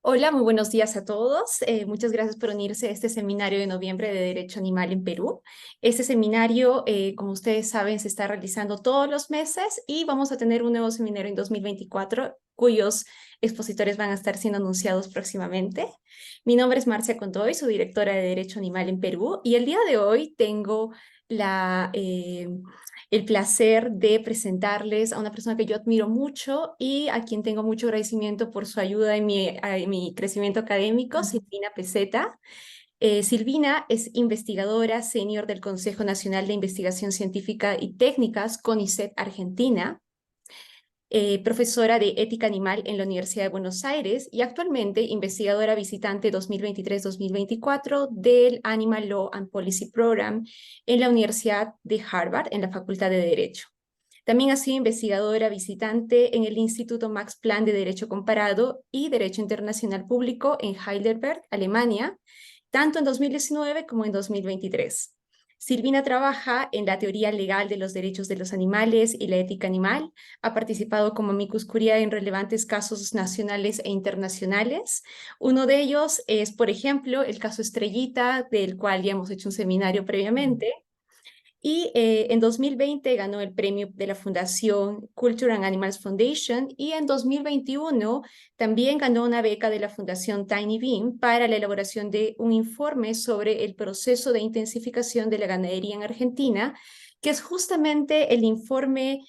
Hola, muy buenos días a todos. Muchas gracias por unirse a este seminario de noviembre de Derecho Animal en Perú. Este seminario, como ustedes saben, se está realizando todos los meses y vamos a tener un nuevo seminario en 2024, cuyos expositores van a estar siendo anunciados próximamente. Mi nombre es Marcia Contoy, soy directora de Derecho Animal en Perú y el día de hoy tengo la, el placer de presentarles a una persona que yo admiro mucho y a quien tengo mucho agradecimiento por su ayuda en mi crecimiento académico, Silvina Peseta. Silvina es investigadora senior del Consejo Nacional de Investigación Científica y Técnicas, CONICET Argentina, profesora de ética animal en la Universidad de Buenos Aires y actualmente investigadora visitante 2023-2024 del Animal Law and Policy Program en la Universidad de Harvard, en la Facultad de Derecho. También ha sido investigadora visitante en el Instituto Max Planck de Derecho Comparado y Derecho Internacional Público en Heidelberg, Alemania, tanto en 2019 como en 2023. Silvina trabaja en la teoría legal de los derechos de los animales y la ética animal. Ha participado como amicus curiae en relevantes casos nacionales e internacionales. Uno de ellos es, por ejemplo, el caso Estrellita, del cual ya hemos hecho un seminario previamente, y en 2020 ganó el premio de la Fundación Culture and Animals Foundation y en 2021 también ganó una beca de la Fundación Tiny Bean para la elaboración de un informe sobre el proceso de intensificación de la ganadería en Argentina, que es justamente el informe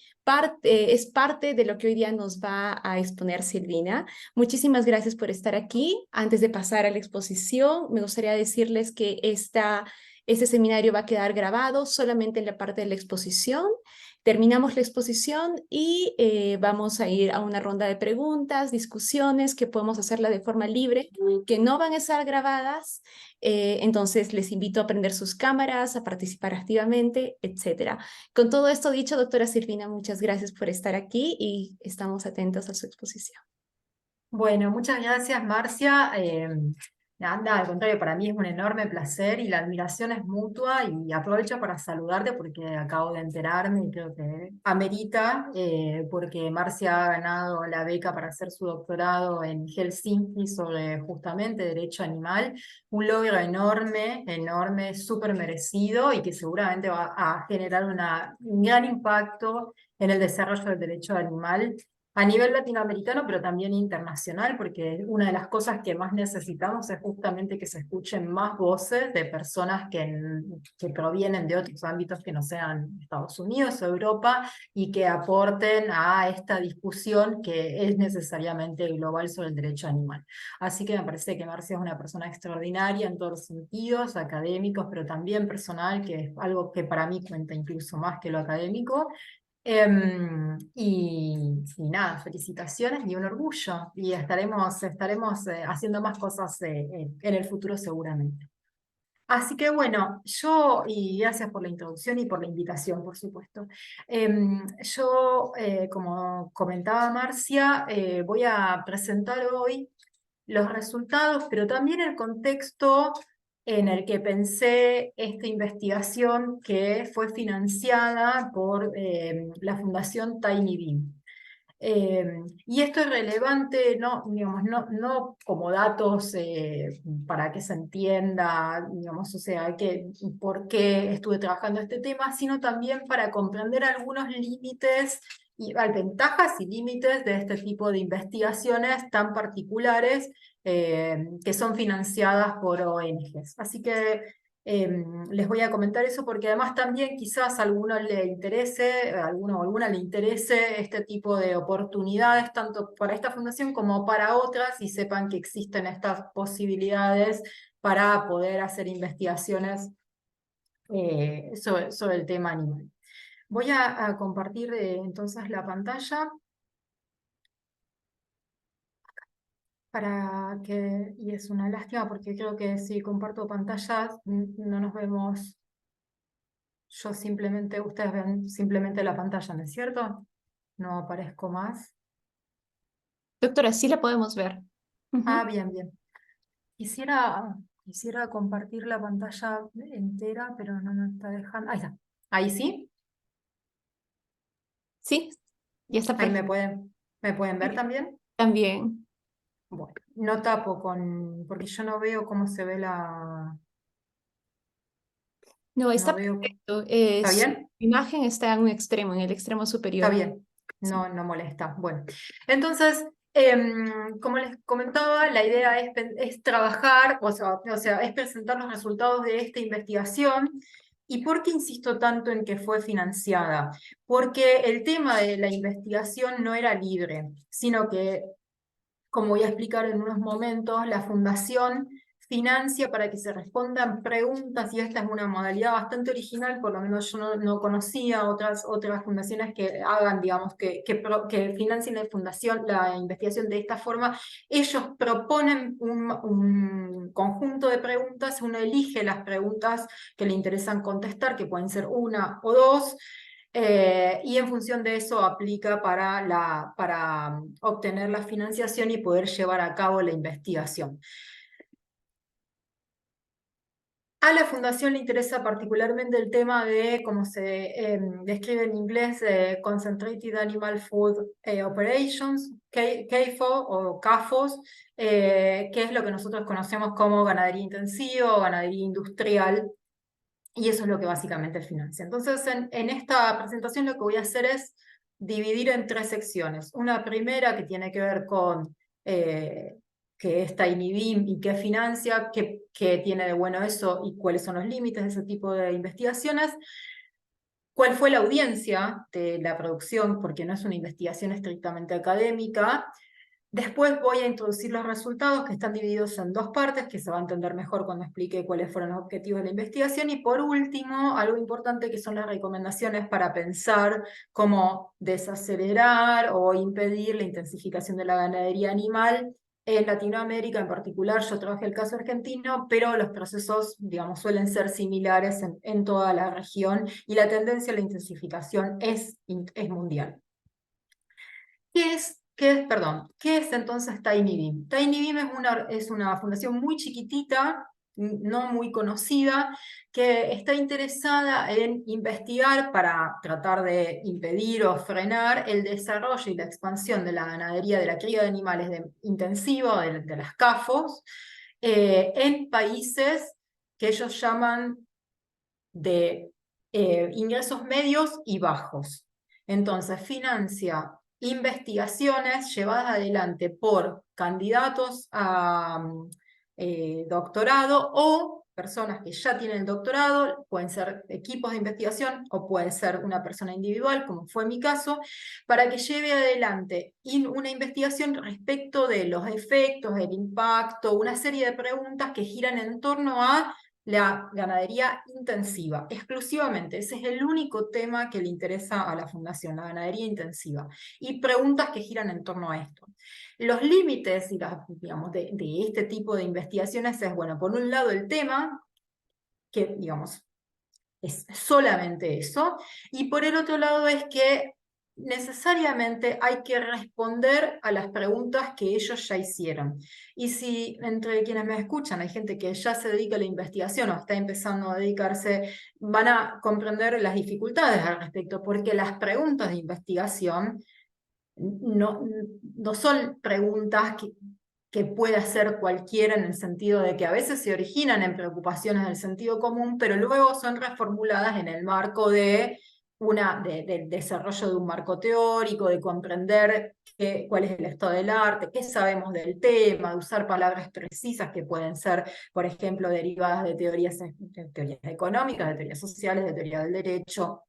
es parte de lo que hoy día nos va a exponer Silvina. Muchísimas gracias por estar aquí. Antes de pasar a la exposición, me gustaría decirles que este seminario va a quedar grabado solamente en la parte de la exposición. Terminamos la exposición y vamos a ir a una ronda de preguntas, discusiones, que podemos hacerla de forma libre, que no van a estar grabadas. Entonces les invito a prender sus cámaras, a participar activamente, etcétera. Con todo esto dicho, doctora Silvina, muchas gracias por estar aquí y estamos atentos a su exposición. Bueno, muchas gracias, Marcia. Nada, al contrario, para mí es un enorme placer y la admiración es mutua y aprovecho para saludarte porque acabo de enterarme y creo que amerita, porque Marcia ha ganado la beca para hacer su doctorado en Helsinki sobre justamente derecho animal, un logro enorme, enorme, súper merecido y que seguramente va a generar un gran impacto en el desarrollo del derecho animal a nivel latinoamericano, pero también internacional, porque una de las cosas que más necesitamos es justamente que se escuchen más voces de personas que provienen de otros ámbitos que no sean Estados Unidos o Europa y que aporten a esta discusión que es necesariamente global sobre el derecho animal. Así que me parece que Marcia es una persona extraordinaria en todos los sentidos, académicos, pero también personal, que es algo que para mí cuenta incluso más que lo académico. Y nada, felicitaciones y un orgullo. Y estaremos haciendo más cosas en el futuro seguramente. Así que bueno, y gracias por la introducción y por la invitación, por supuesto. Como comentaba Marcia, voy a presentar hoy los resultados, pero también el contexto en el que pensé esta investigación que fue financiada por la Fundación Tiny Bean. Y esto es relevante, no, digamos, no como datos para que se entienda, digamos, o sea, por qué estuve trabajando este tema, sino también para comprender algunos límites y ventajas y límites de este tipo de investigaciones tan particulares que son financiadas por ONGs. Así que les voy a comentar eso porque además también quizás a alguno le interese, a alguno o alguna le interese este tipo de oportunidades, tanto para esta fundación como para otras, y sepan que existen estas posibilidades para poder hacer investigaciones sobre el tema animal. Voy a compartir entonces la pantalla y es una lástima porque creo que si comparto pantallas no nos vemos. Ustedes ven simplemente la pantalla, ¿no es cierto? No aparezco más. Doctora, sí la podemos ver. Ah, Ujú. bien, bien. Quisiera compartir la pantalla entera, pero no me está dejando. Ahí está. Ahí sí. Sí, ya está Ahí perfecto. me pueden ver también. También. Bueno, no tapo porque yo no veo cómo se ve No, no está veo, perfecto. ¿está Su bien? imagen está en un extremo, en el extremo Está superior. bien, Sí. no, no molesta. Bueno, entonces, como les comentaba, la idea es trabajar, o sea, es presentar los resultados de esta investigación. ¿Y por qué insisto tanto en que fue financiada? Porque el tema de la investigación no era libre, sino que, como voy a explicar en unos momentos, la fundación financia para que se respondan preguntas, y esta es una modalidad bastante original, por lo menos yo no conocía otras fundaciones que hagan, digamos, que financien la investigación de esta forma. Ellos proponen un conjunto de preguntas, uno elige las preguntas que le interesan contestar, que pueden ser una o dos, y en función de eso aplica para obtener la financiación y poder llevar a cabo la investigación. A la fundación le interesa particularmente el tema de, como se describe en inglés, Concentrated Animal Food Operations, CAFO o CAFOS, que es lo que nosotros conocemos como ganadería intensiva o ganadería industrial. Y eso es lo que básicamente financia. Entonces, en esta presentación lo que voy a hacer es dividir en tres secciones. Una primera que tiene que ver con qué es Tiny Beam y qué financia, qué tiene de bueno eso y cuáles son los límites de ese tipo de investigaciones. ¿Cuál fue la audiencia de la producción? Porque no es una investigación estrictamente académica. Después voy a introducir los resultados, que están divididos en dos partes, que se va a entender mejor cuando explique cuáles fueron los objetivos de la investigación. Y por último, algo importante que son las recomendaciones para pensar cómo desacelerar o impedir la intensificación de la ganadería animal en Latinoamérica. En particular, yo trabajé el caso argentino, pero los procesos, digamos, suelen ser similares en toda la región, y la tendencia a la intensificación es mundial. ¿Qué es entonces Tiny Beam? Tiny Beam es una fundación muy chiquitita, no muy conocida, que está interesada en investigar para tratar de impedir o frenar el desarrollo y la expansión de la ganadería, de la cría de animales intensiva, de las CAFOs, en países que ellos llaman de ingresos medios y bajos. Entonces, financia investigaciones llevadas adelante por candidatos a doctorado o personas que ya tienen el doctorado, pueden ser equipos de investigación o puede ser una persona individual, como fue mi caso, para que lleve adelante una investigación respecto de los efectos, del impacto, una serie de preguntas que giran en torno a la ganadería intensiva, exclusivamente. Ese es el único tema que le interesa a la Fundación, la ganadería intensiva. Y preguntas que giran en torno a esto. Los límites, digamos, de este tipo de investigaciones es, bueno, por un lado el tema, que, digamos, es solamente eso, y por el otro lado es que necesariamente hay que responder a las preguntas que ellos ya hicieron. Y si entre quienes me escuchan hay gente que ya se dedica a la investigación o está empezando a dedicarse, van a comprender las dificultades al respecto, porque las preguntas de investigación no, no son preguntas que puede hacer cualquiera, en el sentido de que a veces se originan en preocupaciones del sentido común, pero luego son reformuladas en el marco del desarrollo de un marco teórico, de comprender cuál es el estado del arte, qué sabemos del tema, de usar palabras precisas que pueden ser, por ejemplo, derivadas de teorías económicas, de teorías sociales, de teoría del derecho.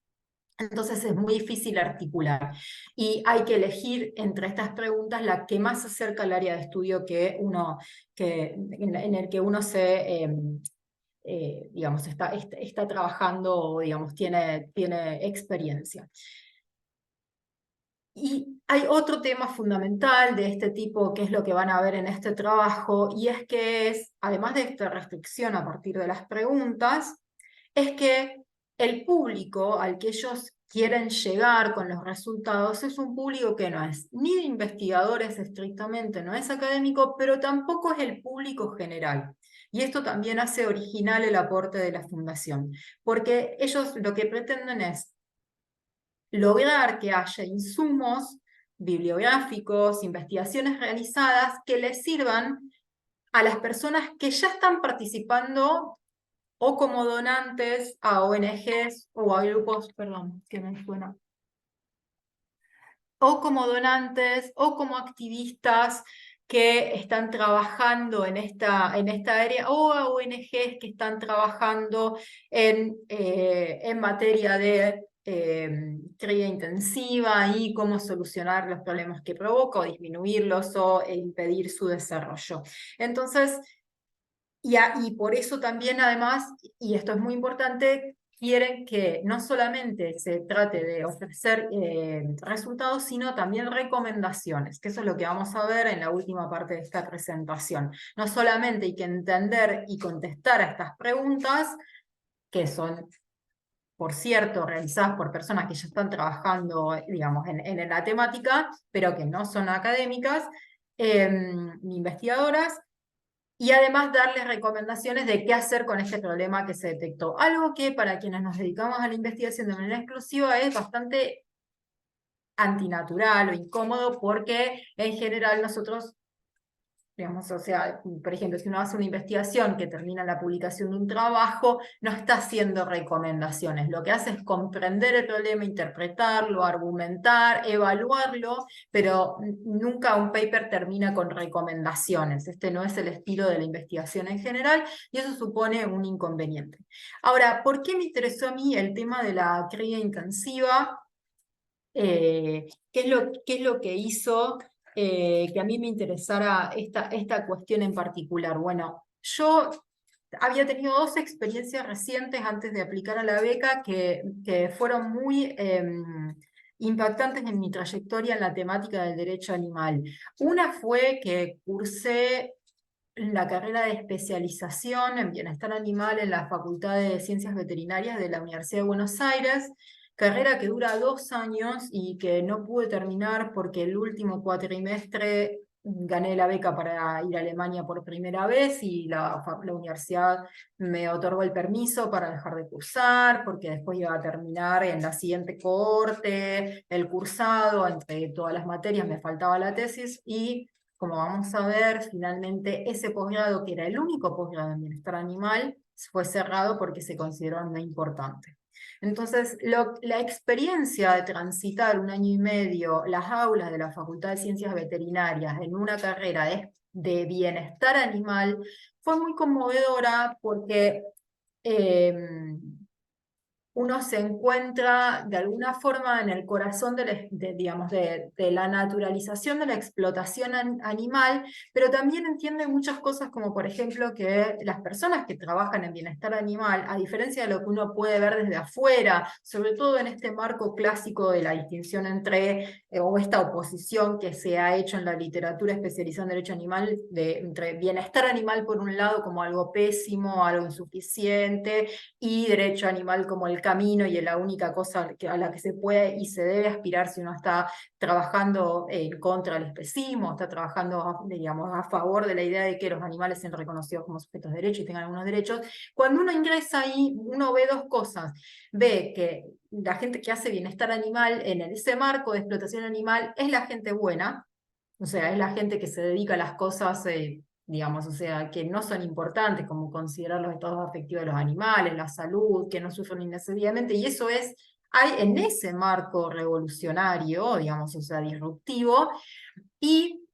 Entonces es muy difícil articular, y hay que elegir entre estas preguntas la que más se acerca al área de estudio en el que uno digamos, está trabajando o, digamos, tiene experiencia. Y hay otro tema fundamental de este tipo, que es lo que van a ver en este trabajo, y es que además de esta restricción a partir de las preguntas, es que el público al que ellos quieren llegar con los resultados es un público que no es ni de investigadores estrictamente, no es académico, pero tampoco es el público general. Y esto también hace original el aporte de la fundación, porque ellos lo que pretenden es lograr que haya insumos bibliográficos, investigaciones realizadas que les sirvan a las personas que ya están participando o como donantes a ONGs o a grupos, perdón, que me suena, o como donantes o como activistas que están trabajando en esta área, o a ONGs que están trabajando en materia de cría intensiva y cómo solucionar los problemas que provoca o disminuirlos o impedir su desarrollo. Entonces, y por eso también, además, y esto es muy importante, quieren que no solamente se trate de ofrecer resultados, sino también recomendaciones, que eso es lo que vamos a ver en la última parte de esta presentación. No solamente hay que entender y contestar a estas preguntas, que son, por cierto, realizadas por personas que ya están trabajando, digamos, en la temática, pero que no son académicas ni investigadoras, y además darles recomendaciones de qué hacer con este problema que se detectó. Algo que para quienes nos dedicamos a la investigación de manera exclusiva es bastante antinatural o incómodo, porque en general nosotros, digamos, o sea, por ejemplo, si uno hace una investigación que termina en la publicación de un trabajo, no está haciendo recomendaciones. Lo que hace es comprender el problema, interpretarlo, argumentar, evaluarlo, pero nunca un paper termina con recomendaciones. Este no es el estilo de la investigación en general, y eso supone un inconveniente. Ahora, ¿por qué me interesó a mí el tema de la cría intensiva? ¿Qué es lo que hizo que a mí me interesara esta cuestión en particular? Bueno, yo había tenido dos experiencias recientes antes de aplicar a la beca que fueron muy impactantes en mi trayectoria en la temática del derecho animal. Una fue que cursé la carrera de especialización en bienestar animal en la Facultad de Ciencias Veterinarias de la Universidad de Buenos Aires, carrera que dura 2 años y que no pude terminar porque el último cuatrimestre gané la beca para ir a Alemania por primera vez, y la universidad me otorgó el permiso para dejar de cursar, porque después iba a terminar en la siguiente cohorte, el cursado, entre todas las materias me faltaba la tesis, y como vamos a ver, finalmente ese posgrado, que era el único posgrado en bienestar animal, fue cerrado porque se consideró no importante. Entonces, la experiencia de transitar 1 año y medio las aulas de la Facultad de Ciencias Veterinarias en una carrera de bienestar animal fue muy conmovedora, porque uno se encuentra de alguna forma en el corazón digamos, de la naturalización de la explotación animal, pero también entiende muchas cosas, como por ejemplo que las personas que trabajan en bienestar animal, a diferencia de lo que uno puede ver desde afuera, sobre todo en este marco clásico de la distinción o esta oposición que se ha hecho en la literatura especializada en derecho animal, entre bienestar animal por un lado como algo pésimo, algo insuficiente, y derecho animal como el camino y la única cosa a la que se puede y se debe aspirar si uno está trabajando en contra del especismo, está trabajando, digamos, a favor de la idea de que los animales sean reconocidos como sujetos de derecho y tengan algunos derechos. Cuando uno ingresa ahí, uno ve dos cosas. Ve que la gente que hace bienestar animal en ese marco de explotación animal es la gente buena, o sea, es la gente que se dedica a las cosas, digamos, o sea, que no son importantes, como considerar los estados afectivos de los animales, la salud, que no sufren innecesariamente, y eso hay en ese marco revolucionario, digamos, o sea, disruptivo. Y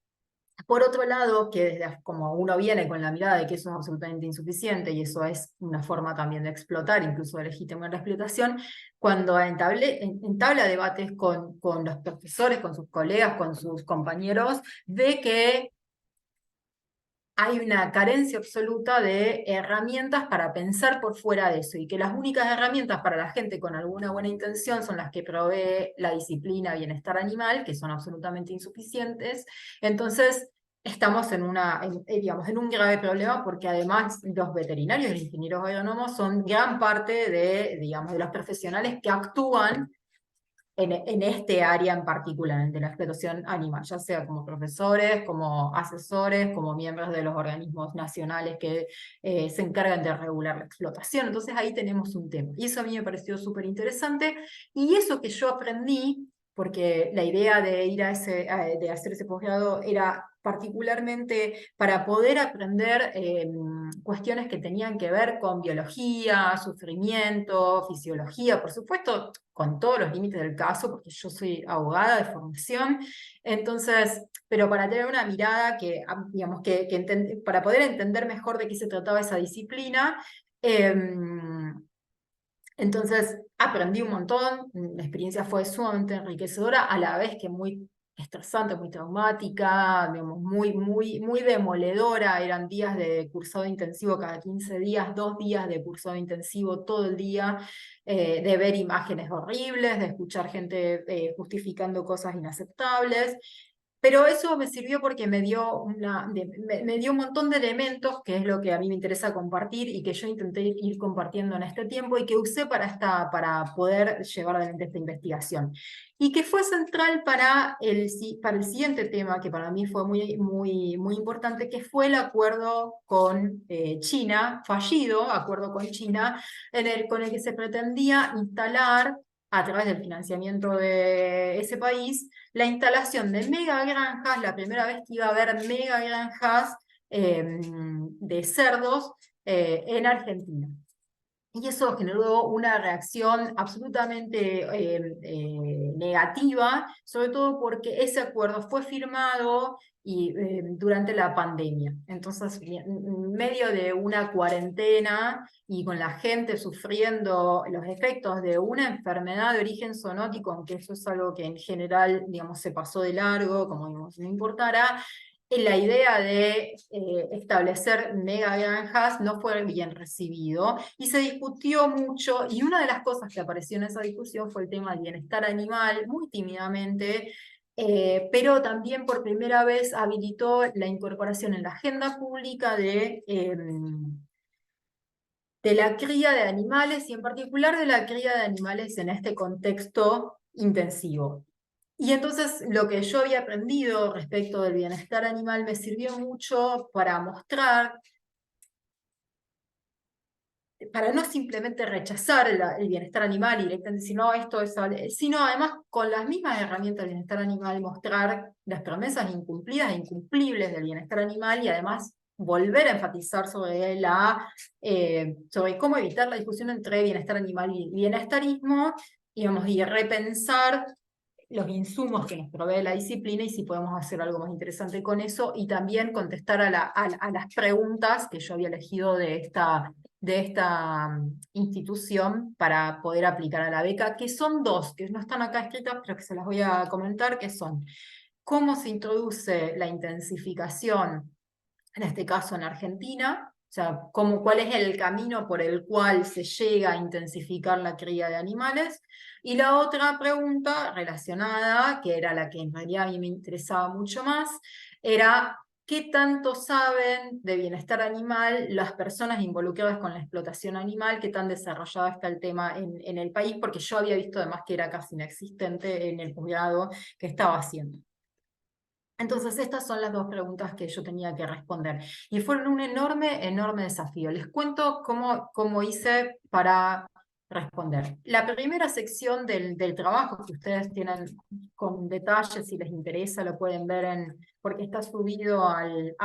por otro lado, que desde como uno viene con la mirada de que eso es absolutamente insuficiente, y eso es una forma también de explotar, incluso de legitimar la explotación, cuando entabla debates con los profesores, con sus colegas, con sus compañeros, ve que hay una carencia absoluta de herramientas para pensar por fuera de eso, y que las únicas herramientas para la gente con alguna buena intención son las que provee la disciplina bienestar animal, que son absolutamente insuficientes. Entonces, estamos digamos, en un grave problema, porque además los veterinarios y los ingenieros agrónomos son gran parte digamos, de los profesionales que actúan en este área en particular, de la explotación animal, ya sea como profesores, como asesores, como miembros de los organismos nacionales que se encargan de regular la explotación. Entonces ahí tenemos un tema. Y eso a mí me pareció súper interesante. Y eso que yo aprendí, porque la idea de ir de hacer ese posgrado era particularmente para poder aprender cuestiones que tenían que ver con biología, sufrimiento, fisiología, por supuesto, con todos los límites del caso, porque yo soy abogada de formación, entonces, pero para tener una mirada digamos, para poder entender mejor de qué se trataba esa disciplina. Entonces aprendí un montón, la experiencia fue sumamente enriquecedora, a la vez que muy estresante, muy traumática, digamos, muy demoledora. Eran días de cursado intensivo cada 15 días, 2 días de cursado intensivo todo el día, de ver imágenes horribles, de escuchar gente justificando cosas inaceptables. Pero eso me sirvió porque me dio un montón de elementos, que es lo que a mí me interesa compartir y que yo intenté ir compartiendo en este tiempo y que usé para poder llevar adelante esta investigación. Y que fue central para el siguiente tema, que para mí fue muy importante, que fue el acuerdo con China, fallido acuerdo con China, con el que se pretendía instalar, a través del financiamiento de ese país, la instalación de megagranjas, la primera vez que iba a haber megagranjas de cerdos en Argentina. Y eso generó una reacción absolutamente negativa, sobre todo porque ese acuerdo fue firmado durante la pandemia. Entonces, en medio de una cuarentena y con la gente sufriendo los efectos de una enfermedad de origen zoonótico, aunque eso es algo que en general, digamos, se pasó de largo, como digamos, no importara, la idea de establecer megagranjas no fue bien recibido y se discutió mucho, y una de las cosas que apareció en esa discusión fue el tema del bienestar animal, muy tímidamente, pero también por primera vez habilitó la incorporación en la agenda pública de la cría de animales y en particular de la cría de animales en este contexto intensivo. Y entonces lo que yo había aprendido respecto del bienestar animal me sirvió mucho para mostrar, para no simplemente rechazar el bienestar animal y directamente decir, no, esto es, sino además con las mismas herramientas del bienestar animal mostrar las promesas incumplidas e incumplibles del bienestar animal y además volver a enfatizar sobre cómo evitar la discusión entre bienestar animal y bienestarismo, digamos, y repensar los insumos que nos provee la disciplina y si podemos hacer algo más interesante con eso, y también contestar a las preguntas que yo había elegido de esta institución para poder aplicar a la beca, que son dos, que no están acá escritas, pero que se las voy a comentar, que son cómo se introduce la intensificación, en este caso en Argentina, o sea, cuál es el camino por el cual se llega a intensificar la cría de animales. Y la otra pregunta relacionada, que era la que en realidad a mí me interesaba mucho más, era ¿qué tanto saben de bienestar animal las personas involucradas con la explotación animal? ¿Qué tan desarrollado está el tema en el país? Porque yo había visto además que era casi inexistente en el posgrado que estaba haciendo. Entonces, estas son las dos preguntas que yo tenía que responder. Y fueron un enorme desafío. Les cuento cómo hice para responder. La primera sección del trabajo, que ustedes tienen con detalles, si les interesa, lo pueden ver porque está subido al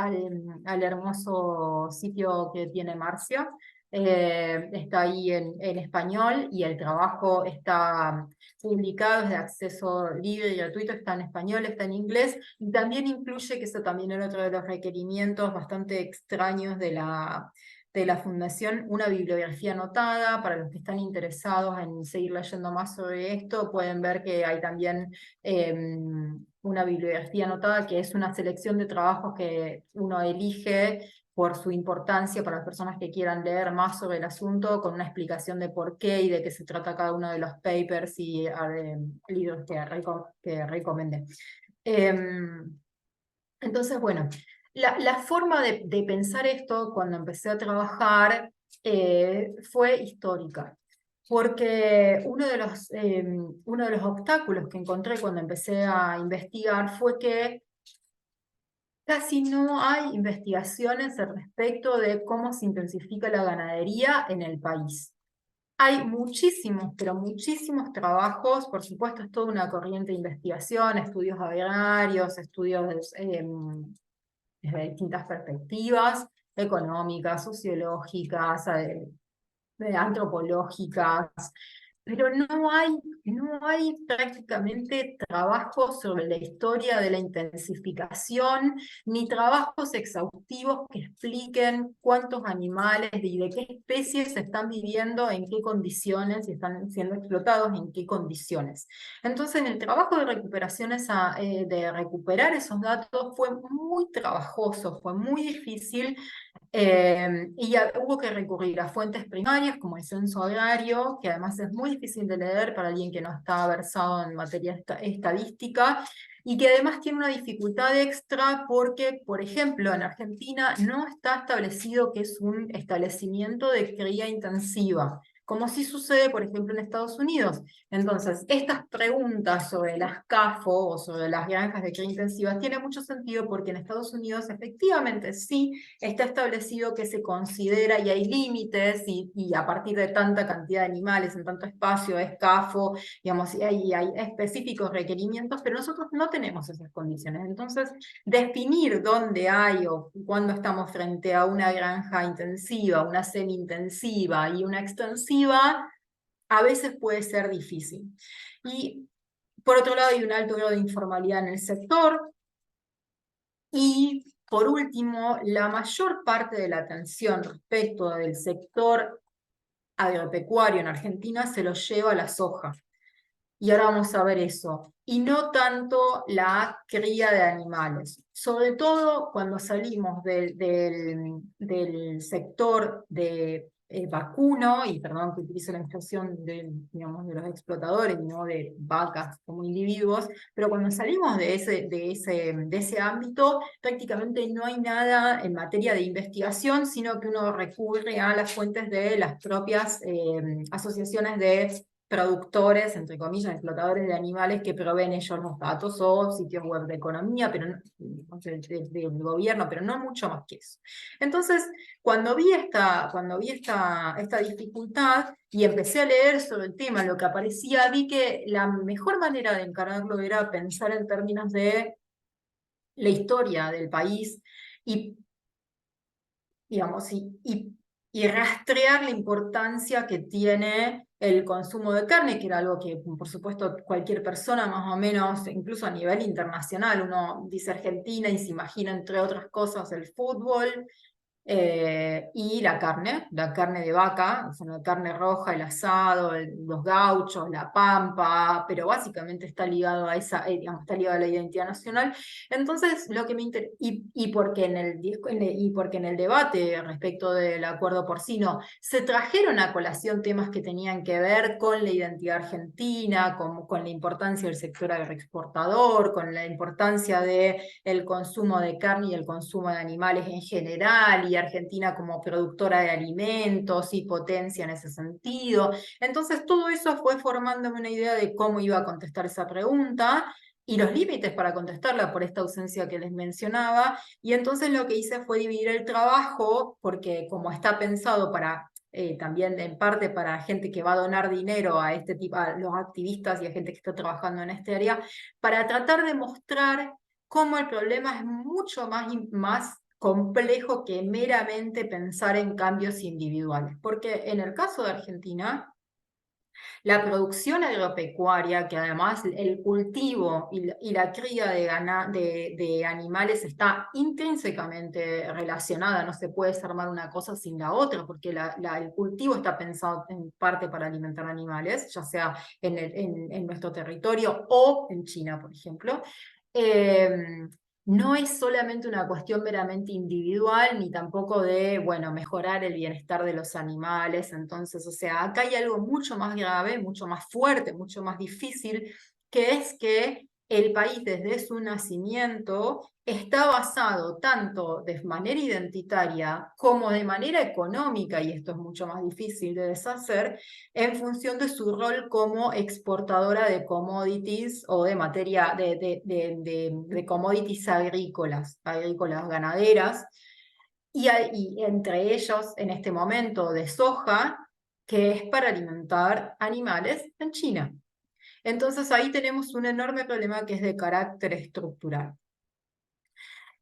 hermoso sitio que tiene Marcia. Está ahí en español y el trabajo está publicado, es de acceso libre y gratuito, está en español, está en inglés, y también incluye, que eso también era otro de los requerimientos bastante extraños de la fundación, una bibliografía anotada. Para los que están interesados en seguir leyendo más sobre esto, pueden ver que hay también una bibliografía anotada, que es una selección de trabajos que uno elige por su importancia para las personas que quieran leer más sobre el asunto, con una explicación de por qué y de qué se trata cada uno de los papers y libros que recomendé. Entonces, bueno, la forma de pensar esto cuando empecé a trabajar fue histórica, porque uno de los obstáculos que encontré cuando empecé a investigar fue que casi no hay investigaciones al respecto de cómo se intensifica la ganadería en el país. Hay muchísimos, pero muchísimos trabajos, por supuesto es toda una corriente de investigación, estudios agrarios, estudios desde distintas perspectivas, económicas, sociológicas, antropológicas, pero no hay prácticamente trabajos sobre la historia de la intensificación, ni trabajos exhaustivos que expliquen cuántos animales y de qué especies están viviendo, en qué condiciones y están siendo explotados, en qué condiciones. Entonces, el trabajo de de recuperar esos datos fue muy trabajoso, fue muy difícil, hubo que recurrir a fuentes primarias como el censo agrario, que además es muy difícil de leer para alguien que no está versado en materia estadística, y que además tiene una dificultad extra porque, por ejemplo, en Argentina no está establecido que es un establecimiento de cría intensiva, como sí sucede, por ejemplo, en Estados Unidos. Entonces, estas preguntas sobre las CAFO o sobre las granjas de cría intensiva tienen mucho sentido porque en Estados Unidos efectivamente sí está establecido que se considera y hay límites y a partir de tanta cantidad de animales en tanto espacio es CAFO, digamos, y hay específicos requerimientos, pero nosotros no tenemos esas condiciones. Entonces, definir dónde hay o cuándo estamos frente a una granja intensiva, una semi-intensiva y una extensiva, a veces puede ser difícil. Y por otro lado, hay un alto grado de informalidad en el sector. Y por último, la mayor parte de la atención respecto del sector agropecuario en Argentina se lo lleva la soja. Y ahora vamos a ver eso. Y no tanto la cría de animales. Sobre todo cuando salimos del sector de vacuno, y perdón que utilice la expresión digamos, de los explotadores, no de vacas como individuos, pero cuando salimos de ese ámbito, prácticamente no hay nada en materia de investigación, sino que uno recurre a las fuentes de las propias asociaciones de productores, entre comillas, explotadores de animales que proveen ellos los datos o sitios web de economía, pero del gobierno, pero no mucho más que eso. Entonces, cuando vi esta dificultad y empecé a leer sobre el tema, lo que aparecía, vi que la mejor manera de encararlo era pensar en términos de la historia del país y digamos, y rastrear la importancia que tiene el consumo de carne, que era algo que, por supuesto, cualquier persona más o menos, incluso a nivel internacional, uno dice Argentina y se imagina, entre otras cosas, el fútbol, y la carne de vaca, o sea, la carne roja, el asado, los gauchos, la pampa, pero básicamente está ligado a digamos, está ligado a la identidad nacional. Entonces, lo que me interesa, y porque porque en el debate respecto del acuerdo porcino se trajeron a colación temas que tenían que ver con la identidad argentina, con la importancia del sector agroexportador, con la importancia del consumo de carne y el consumo de animales en general, y Argentina como productora de alimentos y potencia en ese sentido. Entonces, todo eso fue formándome una idea de cómo iba a contestar esa pregunta y los límites para contestarla por esta ausencia que les mencionaba. Y entonces lo que hice fue dividir el trabajo, porque como está pensado para también en parte para gente que va a donar dinero a este tipo, a los activistas y a gente que está trabajando en este área, para tratar de mostrar cómo el problema es mucho más complejo que meramente pensar en cambios individuales. Porque en el caso de Argentina, la producción agropecuaria, que además el cultivo y la cría de animales está intrínsecamente relacionada, no se puede desarmar una cosa sin la otra, porque el cultivo está pensado en parte para alimentar animales, ya sea en nuestro territorio o en China, por ejemplo. Eh, no es solamente una cuestión meramente individual, ni tampoco de, bueno, mejorar el bienestar de los animales. Entonces, o sea, acá hay algo mucho más grave, mucho más fuerte, mucho más difícil, que es que el país desde su nacimiento está basado tanto de manera identitaria como de manera económica, y esto es mucho más difícil de deshacer, en función de su rol como exportadora de commodities o de materia de commodities agrícolas ganaderas, y entre ellos en este momento de soja, que es para alimentar animales en China. Entonces ahí tenemos un enorme problema que es de carácter estructural.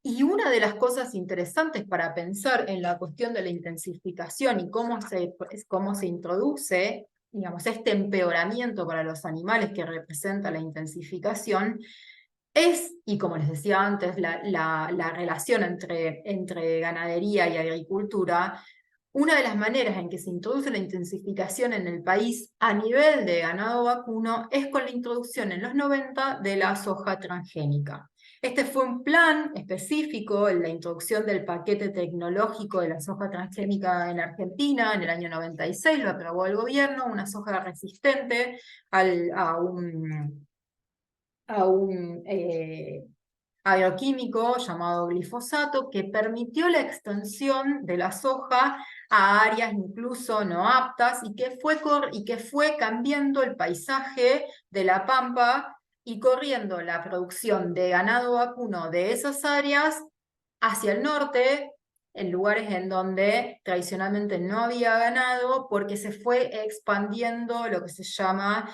Y una de las cosas interesantes para pensar en la cuestión de la intensificación y cómo se introduce, digamos, este empeoramiento para los animales que representa la intensificación, es, y como les decía antes, la relación entre ganadería y agricultura. Una de las maneras en que se introduce la intensificación en el país a nivel de ganado vacuno es con la introducción en los 90 de la soja transgénica. Este fue un plan específico en la introducción del paquete tecnológico de la soja transgénica en Argentina en el año 96, lo aprobó el gobierno, una soja resistente a un agroquímico llamado glifosato que permitió la extensión de la soja a áreas incluso no aptas y que fue cambiando el paisaje de la pampa y corriendo la producción de ganado vacuno de esas áreas hacia el norte, en lugares en donde tradicionalmente no había ganado, porque se fue expandiendo lo que se llama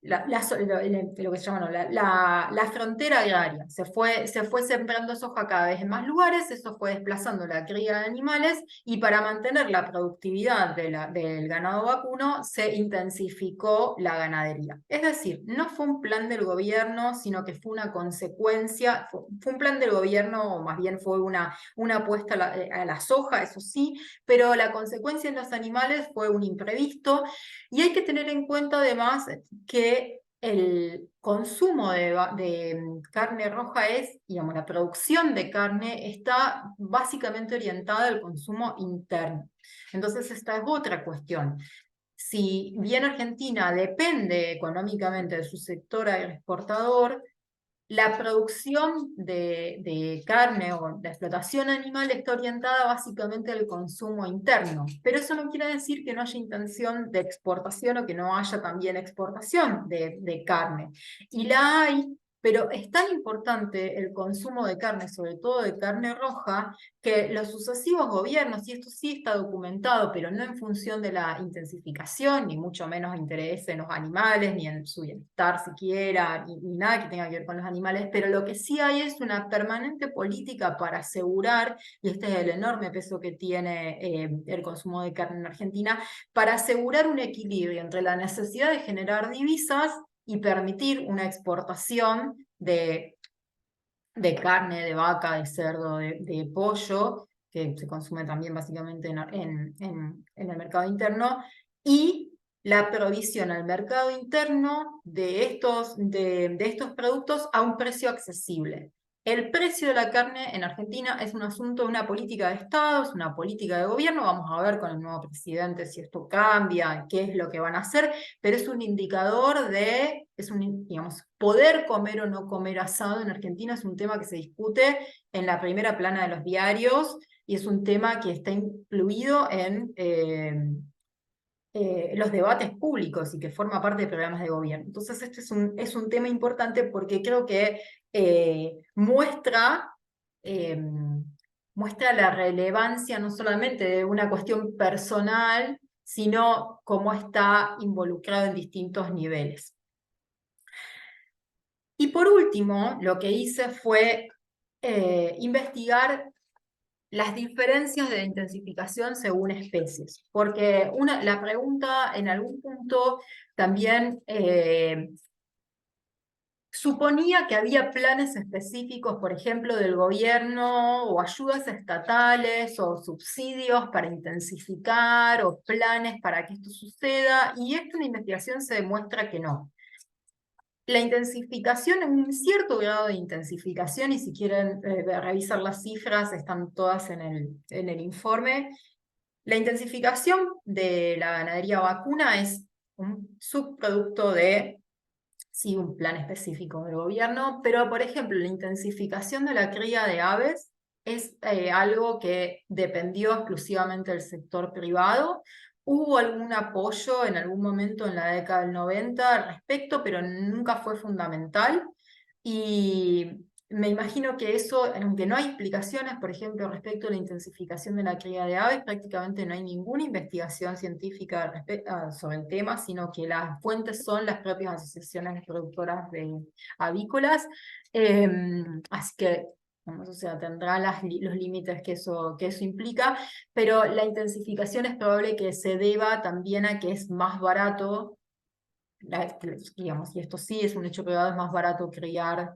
lo que se llama, no, la frontera agraria. Se fue sembrando soja cada vez en más lugares, eso fue desplazando la cría de animales y para mantener la productividad del ganado vacuno se intensificó la ganadería. Es decir, no fue un plan del gobierno, sino que fue una consecuencia, fue un plan del gobierno, o más bien fue una apuesta a la soja, eso sí, pero la consecuencia en los animales fue un imprevisto y hay que tener en cuenta además que el consumo de carne roja es, digamos, la producción de carne está básicamente orientada al consumo interno. Entonces esta es otra cuestión. Si bien Argentina depende económicamente de su sector agroexportador, la producción de carne o la explotación animal está orientada básicamente al consumo interno, pero eso no quiere decir que no haya intención de exportación o que no haya también exportación de carne. Y la hay, pero es tan importante el consumo de carne, sobre todo de carne roja, que los sucesivos gobiernos, y esto sí está documentado, pero no en función de la intensificación, ni mucho menos interés en los animales, ni en su bienestar siquiera, ni nada que tenga que ver con los animales, pero lo que sí hay es una permanente política para asegurar, y este es el enorme peso que tiene el consumo de carne en Argentina, para asegurar un equilibrio entre la necesidad de generar divisas y permitir una exportación de carne, de vaca, de cerdo, de pollo, que se consume también básicamente en el mercado interno, y la provisión al mercado interno de estos productos a un precio accesible. El precio de la carne en Argentina es un asunto de una política de Estado, es una política de gobierno. Vamos a ver con el nuevo presidente si esto cambia, qué es lo que van a hacer, pero es un indicador digamos, poder comer o no comer asado en Argentina es un tema que se discute en la primera plana de los diarios y es un tema que está incluido en los debates públicos y que forma parte de programas de gobierno. Entonces, este es un tema importante porque creo que eh, muestra la relevancia no solamente de una cuestión personal, sino cómo está involucrado en distintos niveles. Y por último, lo que hice fue investigar las diferencias de intensificación según especies, porque la pregunta en algún punto también suponía que había planes específicos, por ejemplo, del gobierno, o ayudas estatales, o subsidios para intensificar, o planes para que esto suceda, y esta en la investigación se demuestra que no. La intensificación, un cierto grado de intensificación, y si quieren revisar las cifras, están todas en el informe. La intensificación de la ganadería vacuna es un subproducto de, sí, un plan específico del gobierno, pero por ejemplo, la intensificación de la cría de aves es algo que dependió exclusivamente del sector privado. Hubo algún apoyo en algún momento en la década del 90 al respecto, pero nunca fue fundamental. Y me imagino que eso, aunque no hay explicaciones, por ejemplo, respecto a la intensificación de la cría de aves, prácticamente no hay ninguna investigación científica sobre el tema, sino que las fuentes son las propias asociaciones de productoras de avícolas. Así que, vamos, o sea, tendrá los límites que eso implica, pero la intensificación es probable que se deba también a que es más barato, digamos, y esto sí es un hecho privado, es más barato criar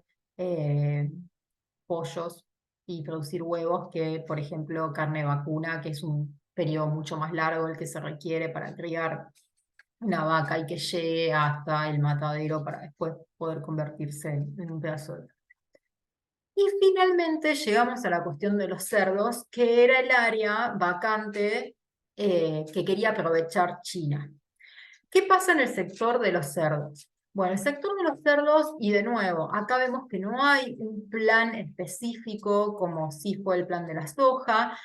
pollos y producir huevos que, por ejemplo, carne vacuna, que es un periodo mucho más largo el que se requiere para criar una vaca y que llegue hasta el matadero para después poder convertirse en un pedazo de... Y finalmente llegamos a la cuestión de los cerdos, que era el área vacante que quería aprovechar China. ¿Qué pasa en el sector de los cerdos? Bueno, el sector de los cerdos, y de nuevo, acá vemos que no hay un plan específico como sí fue el plan de la soja.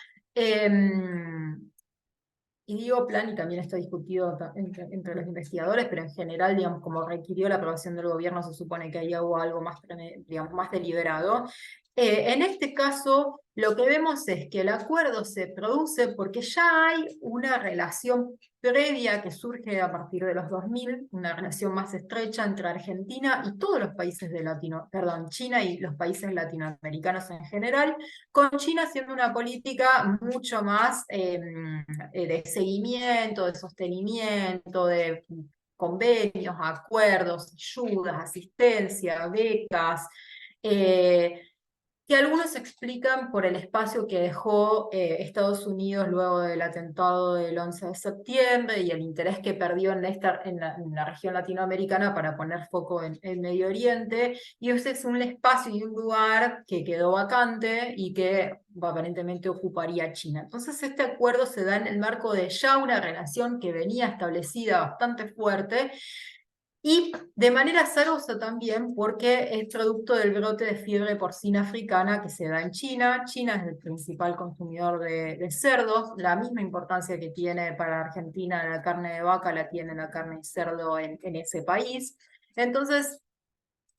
Y digo plan, y también está discutido entre los investigadores, pero en general, digamos, como requirió la aprobación del gobierno, se supone que ahí hubo algo más, digamos, más deliberado. En este caso, lo que vemos es que el acuerdo se produce porque ya hay una relación previa que surge a partir de los 2000, una relación más estrecha entre Argentina y todos los países de China y los países latinoamericanos en general, con China haciendo una política mucho más de seguimiento, de sostenimiento, de convenios, acuerdos, ayudas, asistencia, becas, eh, que algunos explican por el espacio que dejó Estados Unidos luego del atentado del 11 de septiembre y el interés que perdió en la región latinoamericana para poner foco en Medio Oriente, y ese es un espacio y un lugar que quedó vacante y que aparentemente ocuparía China. Entonces este acuerdo se da en el marco de ya una relación que venía establecida bastante fuerte, y de manera azarosa también porque es producto del brote de fiebre porcina africana que se da en China. China es el principal consumidor de cerdos, la misma importancia que tiene para Argentina la carne de vaca la tiene la carne de cerdo en ese país. Entonces,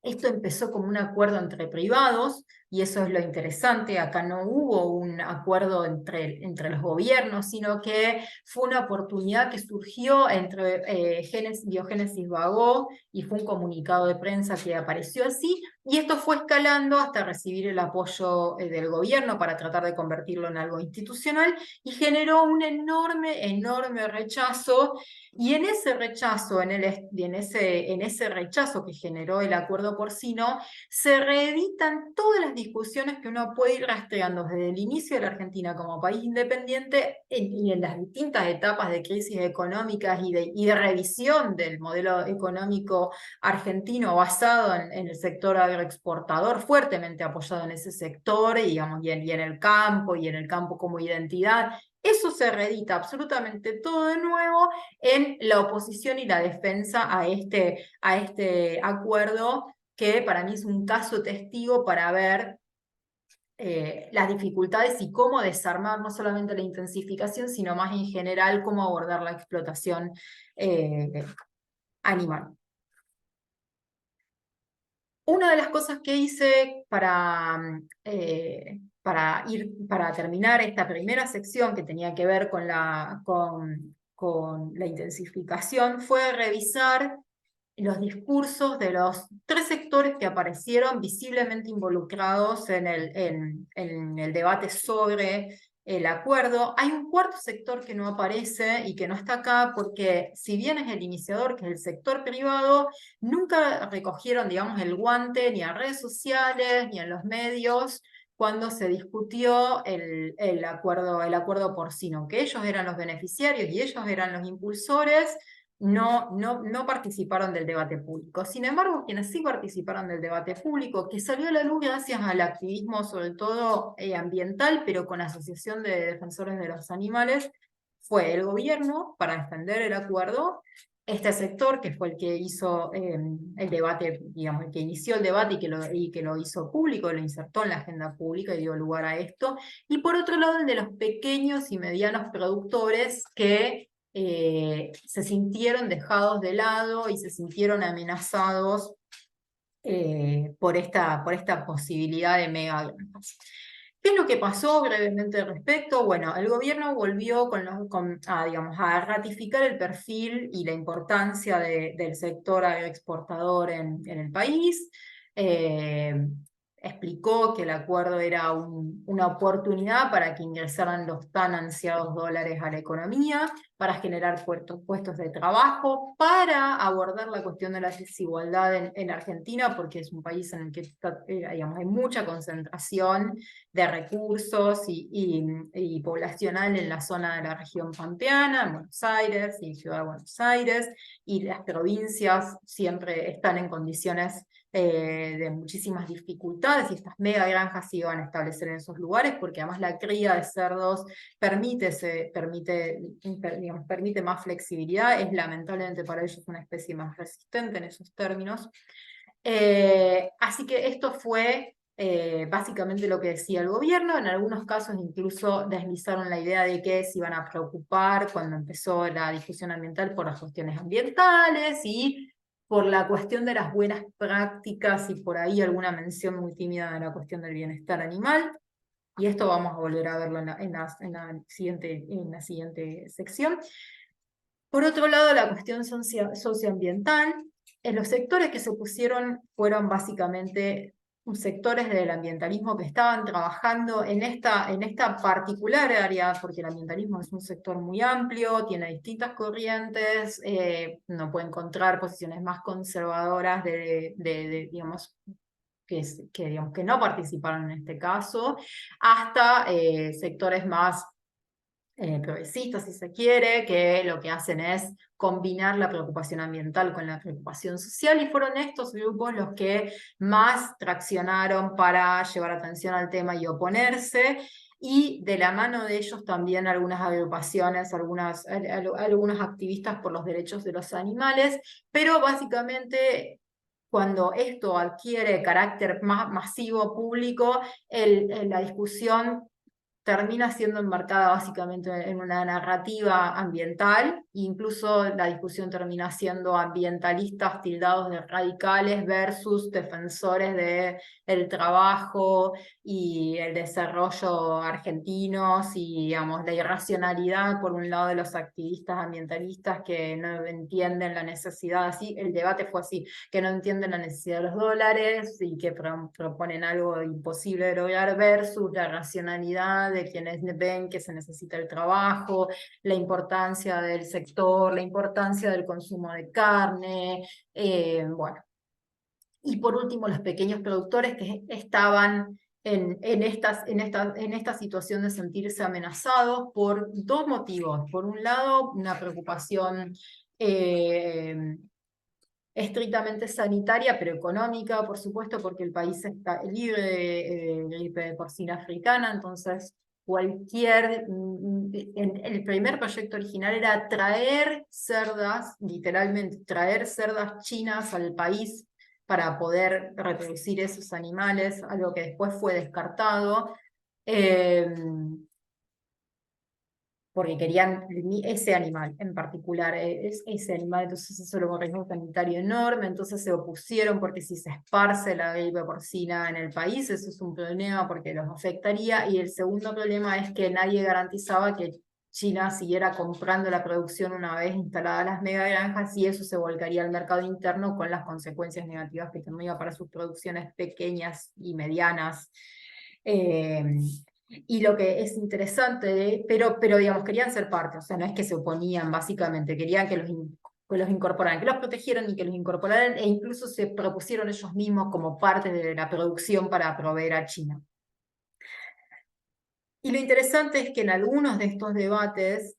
esto empezó como un acuerdo entre privados, y eso es lo interesante. Acá no hubo un acuerdo entre los gobiernos, sino que fue una oportunidad que surgió entre Biogénesis Vagó, y fue un comunicado de prensa que apareció así, y esto fue escalando hasta recibir el apoyo del gobierno para tratar de convertirlo en algo institucional, y generó un enorme, enorme rechazo. Y en ese rechazo, en ese rechazo que generó el acuerdo porcino, se reeditan todas las discusiones que uno puede ir rastreando desde el inicio de la Argentina como país independiente y en las distintas etapas de crisis económicas y de revisión del modelo económico argentino basado en el sector agroexportador, fuertemente apoyado en ese sector, digamos, y en el campo como identidad. Eso se reedita absolutamente todo de nuevo en la oposición y la defensa a este acuerdo, que para mí es un caso testigo para ver las dificultades y cómo desarmar no solamente la intensificación, sino más en general cómo abordar la explotación animal. Una de las cosas que hice para terminar esta primera sección que tenía que ver con la intensificación fue revisar los discursos de los tres sectores que aparecieron visiblemente involucrados en el debate sobre el acuerdo. Hay un cuarto sector que no aparece y que no está acá porque, si bien es el iniciador, que es el sector privado, nunca recogieron, digamos, el guante ni a redes sociales ni en los medios cuando se discutió el acuerdo porcino, que ellos eran los beneficiarios y ellos eran los impulsores. No participaron del debate público. Sin embargo, quienes sí participaron del debate público, que salió a la luz gracias al activismo, sobre todo ambiental, pero con asociación de defensores de los animales, fue el gobierno para defender el acuerdo, este sector que fue el que hizo el debate, digamos, el que inició el debate y que lo hizo público, lo insertó en la agenda pública y dio lugar a esto, y por otro lado el de los pequeños y medianos productores que se sintieron dejados de lado y se sintieron amenazados por esta posibilidad de megagranjas. ¿Qué es lo que pasó brevemente al respecto? Bueno, el gobierno volvió digamos, a ratificar el perfil y la importancia del sector agroexportador en el país. Eh, Explicó que el acuerdo era una oportunidad para que ingresaran los tan ansiados dólares a la economía, para generar puestos de trabajo, para abordar la cuestión de la desigualdad en Argentina, porque es un país en el que digamos, hay mucha concentración de recursos y poblacional en la zona de la región pampeana, en Buenos Aires y Ciudad de Buenos Aires, y las provincias siempre están en condiciones de muchísimas dificultades, y estas mega granjas se iban a establecer en esos lugares, porque además la cría de cerdos permite más flexibilidad, es lamentablemente para ellos una especie más resistente en esos términos. Así que esto fue básicamente lo que decía el gobierno. En algunos casos incluso deslizaron la idea de que se iban a preocupar cuando empezó la discusión ambiental por las cuestiones ambientales y por la cuestión de las buenas prácticas, y por ahí alguna mención muy tímida de la cuestión del bienestar animal. Y esto vamos a volver a verlo en la siguiente sección. Por otro lado, la cuestión socioambiental, en los sectores que se opusieron fueron básicamente sectores del ambientalismo que estaban trabajando en esta particular área, porque el ambientalismo es un sector muy amplio, tiene distintas corrientes, uno puede encontrar posiciones más conservadoras digamos, digamos, que no participaron en este caso, hasta sectores más progresistas, si se quiere, que lo que hacen es combinar la preocupación ambiental con la preocupación social, y fueron estos grupos los que más traccionaron para llevar atención al tema y oponerse, y de la mano de ellos también algunas agrupaciones, algunos activistas por los derechos de los animales, pero básicamente cuando esto adquiere carácter más masivo, público, la discusión termina siendo enmarcada básicamente en una narrativa ambiental, incluso la discusión termina siendo ambientalistas tildados de radicales versus defensores del trabajo y el desarrollo argentinos, y digamos, la irracionalidad por un lado de los activistas ambientalistas que no entienden la necesidad, así, el debate fue así, que no entienden la necesidad de los dólares y que proponen algo imposible de lograr, versus la racionalidad de quienes ven que se necesita el trabajo, la importancia del sector, la importancia del consumo de carne, bueno. Y por último, los pequeños productores que estaban en esta situación de sentirse amenazados por dos motivos. Por un lado, una preocupación estrictamente sanitaria, pero económica, por supuesto, porque el país está libre de gripe porcina africana, entonces el primer proyecto original era traer cerdas, literalmente, traer cerdas chinas al país para poder reproducir esos animales, algo que después fue descartado. Eh, Porque querían ese animal en particular, ese animal, entonces eso lo un riesgo sanitario enorme, entonces se opusieron porque si se esparce la gripe porcina en el país, eso es un problema porque los afectaría, y el segundo problema es que nadie garantizaba que China siguiera comprando la producción una vez instaladas las megagranjas, y eso se volcaría al mercado interno con las consecuencias negativas que tendría para sus producciones pequeñas y medianas. Eh, y lo que es interesante, pero digamos, querían ser parte, o sea, no es que se oponían básicamente, querían que los incorporaran, que los protegieran y que los incorporaran, e incluso se propusieron ellos mismos como parte de la producción para proveer a China. Y lo interesante es que en algunos de estos debates,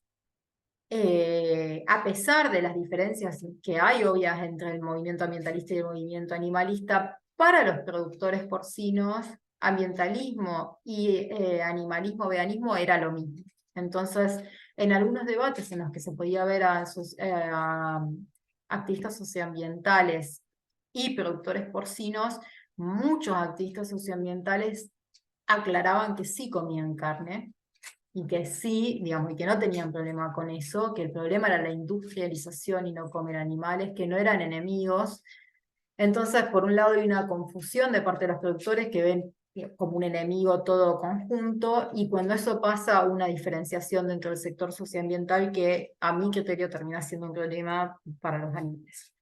a pesar de las diferencias que hay obvias entre el movimiento ambientalista y el movimiento animalista, para los productores porcinos, ambientalismo y animalismo, veganismo era lo mismo. Entonces, en algunos debates en los que se podía ver a activistas socioambientales y productores porcinos, muchos activistas socioambientales aclaraban que sí comían carne, y que sí, digamos, y que no tenían problema con eso, que el problema era la industrialización y no comer animales, que no eran enemigos, Entonces, por un lado hay una confusión de parte de los productores que ven como un enemigo todo conjunto, y cuando eso pasa, una diferenciación dentro del sector socioambiental que a mi criterio termina siendo un problema para los animales.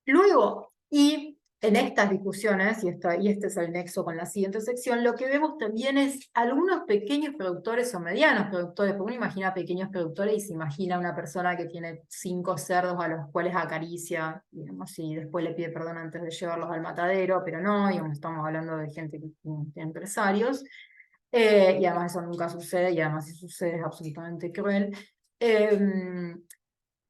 Luego, y en estas discusiones, y este es el nexo con la siguiente sección, lo que vemos también es algunos pequeños productores o medianos productores, porque uno imagina pequeños productores y se imagina una persona que tiene 5 cerdos a los cuales acaricia, digamos, y después le pide perdón antes de llevarlos al matadero, pero no, digamos, estamos hablando de gente de empresarios, y además eso nunca sucede, y además si sucede es absolutamente cruel.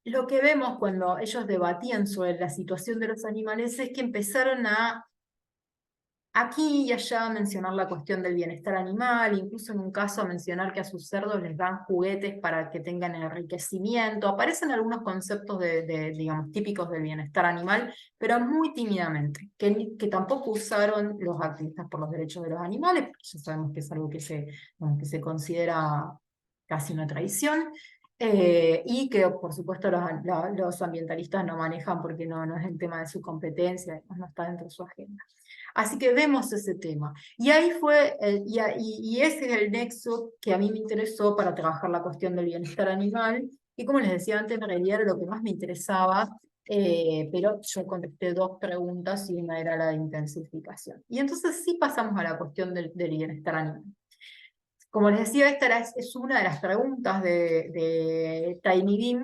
Lo que vemos cuando ellos debatían sobre la situación de los animales es que empezaron a aquí y allá mencionar la cuestión del bienestar animal, incluso en un caso a mencionar que a sus cerdos les dan juguetes para que tengan enriquecimiento. Aparecen algunos conceptos digamos, típicos del bienestar animal, pero muy tímidamente, que tampoco usaron los activistas por los derechos de los animales, porque ya sabemos que es algo bueno, que se considera casi una traición. Y que por supuesto los ambientalistas no manejan porque no es el tema de su competencia, no está dentro de su agenda. Así que vemos ese tema. Y ahí fue, y ese es el nexo que a mí me interesó para trabajar la cuestión del bienestar animal. Y como les decía antes, en realidad era lo que más me interesaba, pero yo contesté 2 preguntas y una era la de intensificación. Y entonces sí pasamos a la cuestión del bienestar animal. Como les decía, es una de las preguntas de Tiny Bean,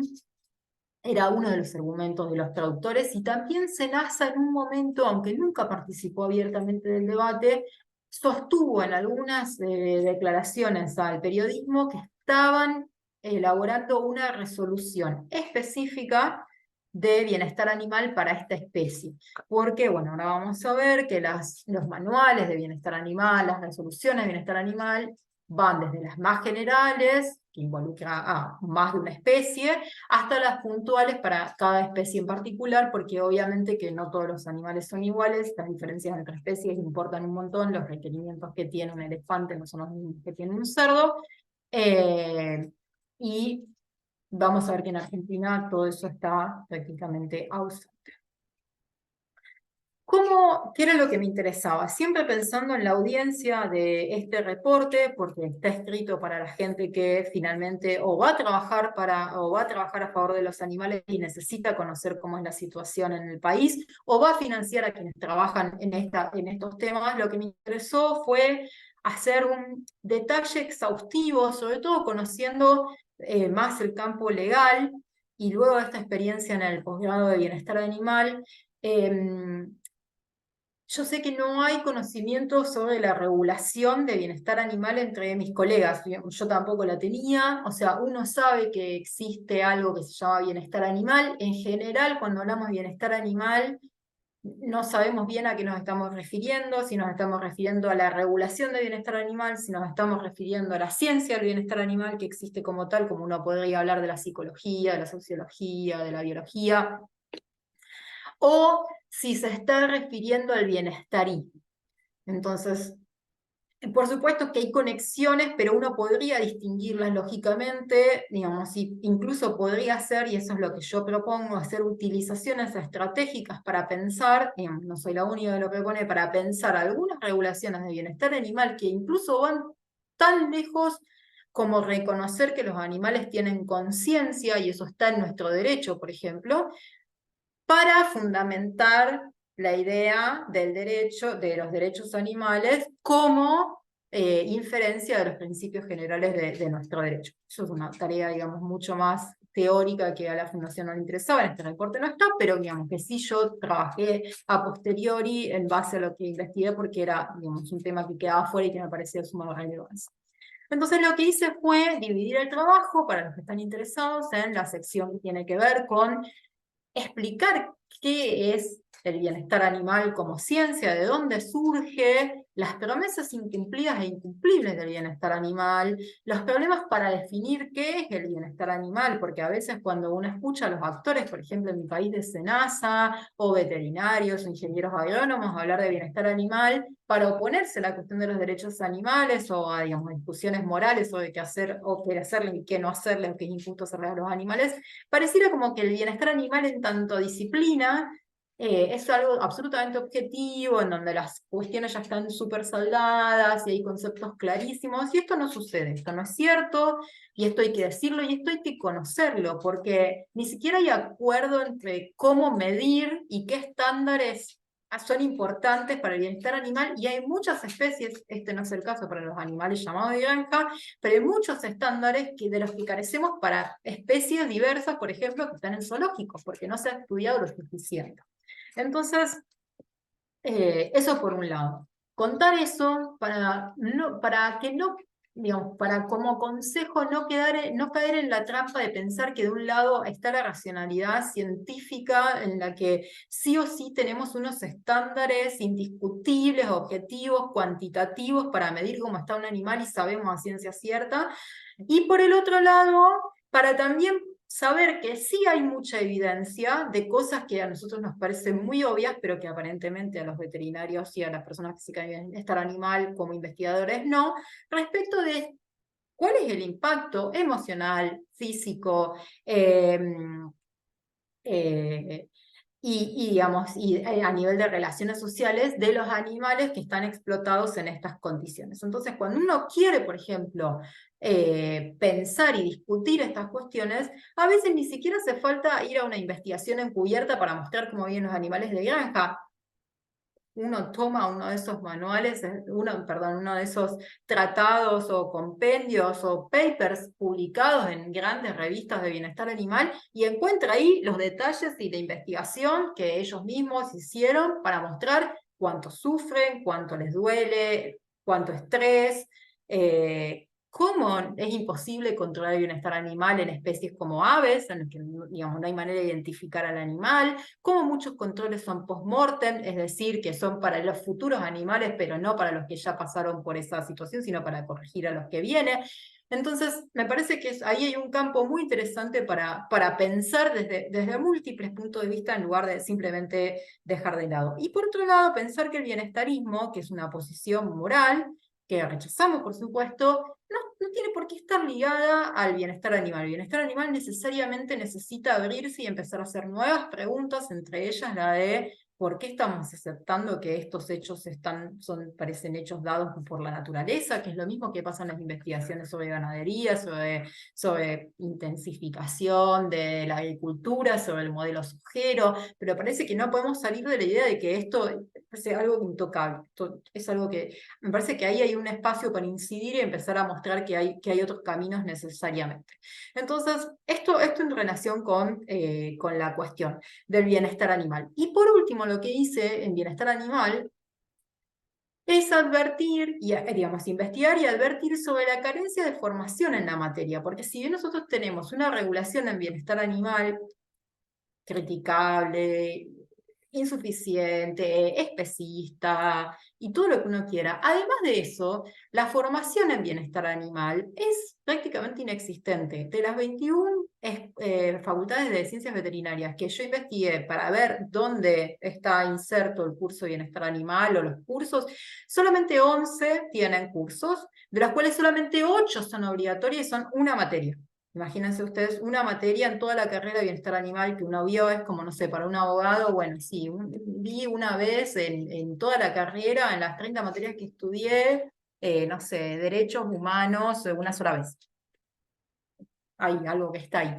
era uno de los argumentos de los traductores, y también Senasa en un momento, aunque nunca participó abiertamente del debate, sostuvo en algunas declaraciones al periodismo que estaban elaborando una resolución específica de bienestar animal para esta especie. Porque, bueno, ahora vamos a ver que los manuales de bienestar animal, las resoluciones de bienestar animal, van desde las más generales, que involucran a más de una especie, hasta las puntuales para cada especie en particular, porque obviamente que no todos los animales son iguales, las diferencias entre especies importan un montón, los requerimientos que tiene un elefante no son los mismos que tiene un cerdo, y vamos a ver que en Argentina todo eso está prácticamente ausente. ¿Qué era lo que me interesaba? Siempre pensando en la audiencia de este reporte, porque está escrito para la gente que finalmente o va a trabajar a favor de los animales y necesita conocer cómo es la situación en el país, o va a financiar a quienes trabajan en estos temas. Lo que me interesó fue hacer un detalle exhaustivo, sobre todo conociendo más el campo legal, y luego esta experiencia en el posgrado de bienestar animal. Yo sé que no hay conocimiento sobre la regulación de bienestar animal entre mis colegas, yo tampoco la tenía, o sea, uno sabe que existe algo que se llama bienestar animal. En general, cuando hablamos de bienestar animal, no sabemos bien a qué nos estamos refiriendo, si nos estamos refiriendo a la regulación de bienestar animal, si nos estamos refiriendo a la ciencia del bienestar animal que existe como tal, como uno podría hablar de la psicología, de la sociología, de la biología, o si se está refiriendo al bienestarismo. Entonces, por supuesto que hay conexiones, pero uno podría distinguirlas lógicamente, digamos, incluso podría hacer, y eso es lo que yo propongo, hacer utilizaciones estratégicas para pensar, digamos, no soy la única que lo propone, para pensar algunas regulaciones de bienestar animal que incluso van tan lejos como reconocer que los animales tienen conciencia, y eso está en nuestro derecho, por ejemplo, para fundamentar la idea del derecho, de los derechos animales como inferencia de los principios generales de nuestro derecho. Eso es una tarea, digamos, mucho más teórica que a la Fundación no le interesaba, en este reporte no está, pero digamos que sí yo trabajé a posteriori en base a lo que investigué, porque era, digamos, un tema que quedaba fuera y que me parecía de suma relevancia. Entonces lo que hice fue dividir el trabajo, para los que están interesados, en la sección que tiene que ver con explicar qué es el bienestar animal como ciencia, de dónde surge, las promesas incumplidas e incumplibles del bienestar animal, los problemas para definir qué es el bienestar animal, porque a veces cuando uno escucha a los actores, por ejemplo en mi país de SENASA, o veterinarios, o ingenieros agrónomos, hablar de bienestar animal, para oponerse a la cuestión de los derechos animales, o a, digamos, discusiones morales, o de qué hacer, o qué hacerle y qué no hacerle, o qué es injusto hacerle a los animales, pareciera como que el bienestar animal en tanto disciplina es algo absolutamente objetivo, en donde las cuestiones ya están súper saldadas y hay conceptos clarísimos, y esto no sucede, esto no es cierto, y esto hay que decirlo, y esto hay que conocerlo, porque ni siquiera hay acuerdo entre cómo medir y qué estándares son importantes para el bienestar animal, y hay muchas especies, este no es el caso para los animales llamados de granja, pero hay muchos estándares de los que carecemos para especies diversas, por ejemplo, que están en zoológicos, porque no se ha estudiado lo suficiente. Entonces, eso por un lado. Contar eso para que no, digamos, para como consejo no caer en la trampa de pensar que de un lado está la racionalidad científica en la que sí o sí tenemos unos estándares indiscutibles, objetivos, cuantitativos para medir cómo está un animal y sabemos a ciencia cierta. Y por el otro lado, para también saber que sí hay mucha evidencia de cosas que a nosotros nos parecen muy obvias, pero que aparentemente a los veterinarios y a las personas que se caen en bienestar animal como investigadores no, respecto de cuál es el impacto emocional, físico, eh, eh, digamos, a nivel de relaciones sociales de los animales que están explotados en estas condiciones. Entonces, cuando uno quiere, por ejemplo, pensar y discutir estas cuestiones, a veces ni siquiera hace falta ir a una investigación encubierta para mostrar cómo viven los animales de granja. Uno toma uno de esos manuales, uno de esos tratados o compendios o papers publicados en grandes revistas de bienestar animal y encuentra ahí los detalles y la investigación que ellos mismos hicieron para mostrar cuánto sufren, cuánto les duele, cuánto estrés, cómo es imposible controlar el bienestar animal en especies como aves, en las que digamos, no hay manera de identificar al animal, cómo muchos controles son post-mortem, es decir, que son para los futuros animales, pero no para los que ya pasaron por esa situación, sino para corregir a los que vienen. Entonces, me parece que ahí hay un campo muy interesante para pensar desde múltiples puntos de vista en lugar de simplemente dejar de lado. Y por otro lado, pensar que el bienestarismo, que es una posición moral, que rechazamos por supuesto, no tiene por qué estar ligada al bienestar animal. El bienestar animal necesariamente necesita abrirse y empezar a hacer nuevas preguntas, entre ellas la de por qué estamos aceptando que estos hechos parecen hechos dados por la naturaleza, que es lo mismo que pasa en las investigaciones sobre ganadería, sobre intensificación de la agricultura, sobre el modelo sojero, pero parece que no podemos salir de la idea de que esto es algo intocable. Esto es algo que me parece que ahí hay un espacio para incidir y empezar a mostrar que hay otros caminos necesariamente. Entonces, esto en relación con la cuestión del bienestar animal. Y por último, lo que hice en bienestar animal es advertir, y, digamos, investigar y advertir sobre la carencia de formación en la materia, porque si bien nosotros tenemos una regulación en bienestar animal criticable, insuficiente, especista y todo lo que uno quiera. Además de eso, la formación en bienestar animal es prácticamente inexistente. De las 21 facultades de ciencias veterinarias que yo investigué para ver dónde está inserto el curso de bienestar animal o los cursos, solamente 11 tienen cursos, de los cuales solamente 8 son obligatorios y son una materia. Imagínense ustedes una materia en toda la carrera de bienestar animal que uno vio, es como, no sé, para un abogado, bueno, sí, vi una vez en toda la carrera, en las 30 materias que estudié, no sé, derechos humanos, una sola vez. Hay algo que está ahí,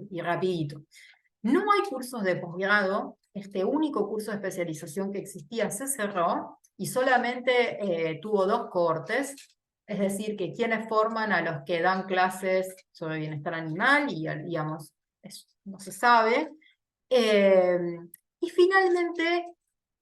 y rapidito. No hay cursos de posgrado, este único curso de especialización que existía se cerró y solamente tuvo 2 cohortes, es decir, que quienes forman a los que dan clases sobre bienestar animal y, digamos, no se sabe. Y finalmente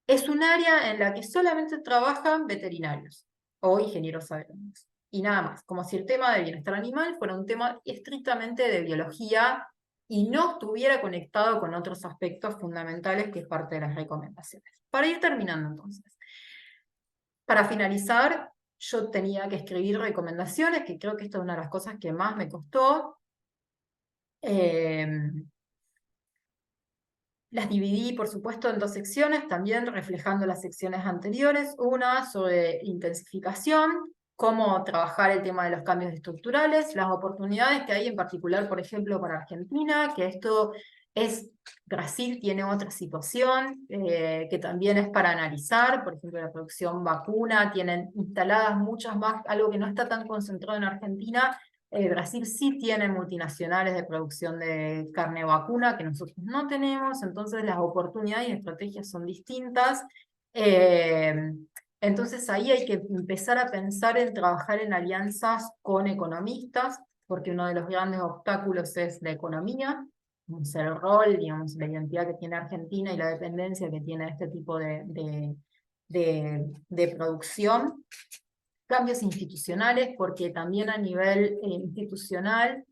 es un área en la que solamente trabajan veterinarios o ingenieros agrónomos. Y nada más, como si el tema del bienestar animal fuera un tema estrictamente de biología y no estuviera conectado con otros aspectos fundamentales que es parte de las recomendaciones. Para ir terminando entonces, para finalizar, yo tenía que escribir recomendaciones, que creo que esta es una de las cosas que más me costó. Eh, Las dividí, por supuesto, en dos secciones, también reflejando las secciones anteriores. Una sobre intensificación, cómo trabajar el tema de los cambios estructurales, las oportunidades que hay en particular, por ejemplo, para Argentina, que esto es, Brasil tiene otra situación que también es para analizar, por ejemplo, la producción vacuna, tienen instaladas muchas más, algo que no está tan concentrado en Argentina. Brasil sí tiene multinacionales de producción de carne vacuna que nosotros no tenemos, entonces las oportunidades y estrategias son distintas. Eh, entonces ahí hay que empezar a pensar en trabajar en alianzas con economistas, porque uno de los grandes obstáculos es la economía, el rol, digamos, la identidad que tiene Argentina y la dependencia que tiene este tipo de producción. Cambios institucionales, porque también a nivel institucional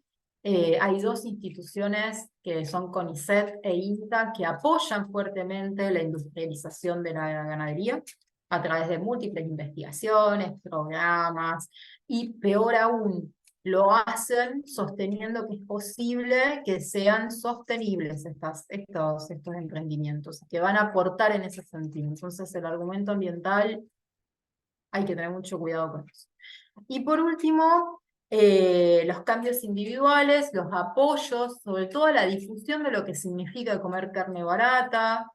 hay dos instituciones que son CONICET e INTA que apoyan fuertemente la industrialización de la ganadería a través de múltiples investigaciones, programas, y peor aún, lo hacen sosteniendo que es posible que sean sostenibles estos emprendimientos, que van a aportar en ese sentido. Entonces el argumento ambiental hay que tener mucho cuidado con eso. Y por último, los cambios individuales, los apoyos, sobre todo la difusión de lo que significa comer carne barata,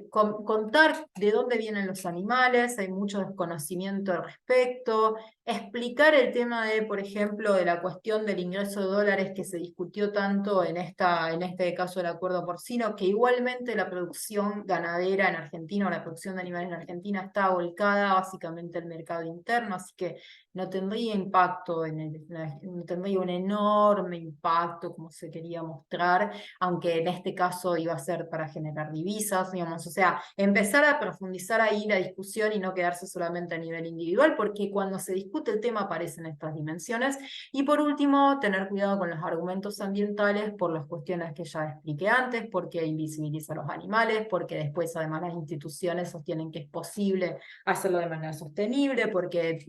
contar de dónde vienen los animales, hay mucho desconocimiento al respecto, explicar el tema de, por ejemplo, de la cuestión del ingreso de dólares que se discutió tanto en este caso del acuerdo porcino, que igualmente la producción ganadera en Argentina o la producción de animales en Argentina está volcada básicamente al mercado interno, así que no tendría impacto, no tendría un enorme impacto como se quería mostrar, aunque en este caso iba a ser para generar divisas, digamos, o sea, empezar a profundizar ahí la discusión y no quedarse solamente a nivel individual, porque cuando se discute el tema aparecen estas dimensiones. Y por último, tener cuidado con los argumentos ambientales por las cuestiones que ya expliqué antes, porque invisibiliza a los animales, porque después además las instituciones sostienen que es posible hacerlo de manera sostenible, porque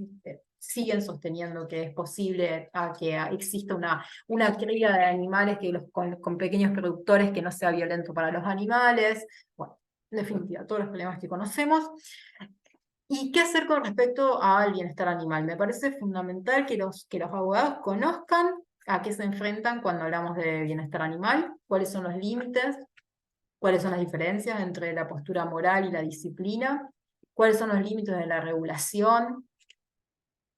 siguen sosteniendo que es posible que exista una cría de animales con pequeños productores que no sea violento para los animales. Bueno, en definitiva, todos los problemas que conocemos. ¿Y qué hacer con respecto al bienestar animal? Me parece fundamental que los abogados conozcan a qué se enfrentan cuando hablamos de bienestar animal, cuáles son los límites, cuáles son las diferencias entre la postura moral y la disciplina, cuáles son los límites de la regulación.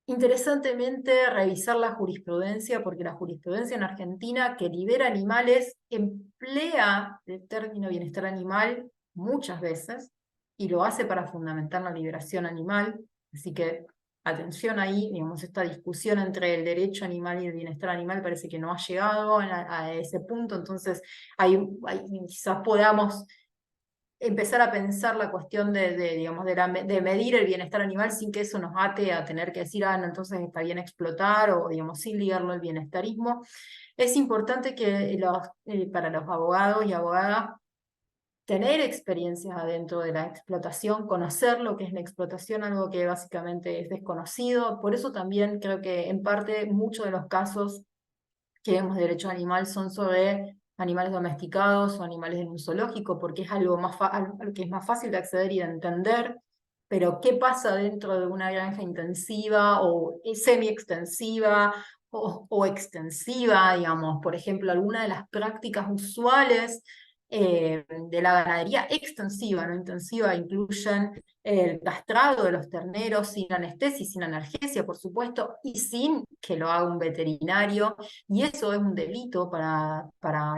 Interesantemente, revisar la jurisprudencia, porque la jurisprudencia en Argentina que libera animales emplea el término bienestar animal muchas veces y lo hace para fundamentar la liberación animal. Así que atención ahí, digamos, esta discusión entre el derecho animal y el bienestar animal parece que no ha llegado a ese punto, entonces quizás podamos empezar a pensar la cuestión digamos, de medir el bienestar animal sin que eso nos ate a tener que decir, ah, no, entonces está bien explotar, o digamos, sin ligarlo al bienestarismo. Es importante que para los abogados y abogadas tener experiencias adentro de la explotación, conocer lo que es la explotación, algo que básicamente es desconocido. Por eso también creo que en parte muchos de los casos que vemos de derecho animal son sobre animales domesticados o animales en un zoológico, porque es algo algo que es más fácil de acceder y de entender, pero ¿qué pasa dentro de una granja intensiva o semi-extensiva o extensiva, digamos? Por ejemplo, alguna de las prácticas usuales de la ganadería extensiva, no intensiva, incluyen el castrado de los terneros sin anestesia y sin analgesia, por supuesto, y sin que lo haga un veterinario, y eso es un delito para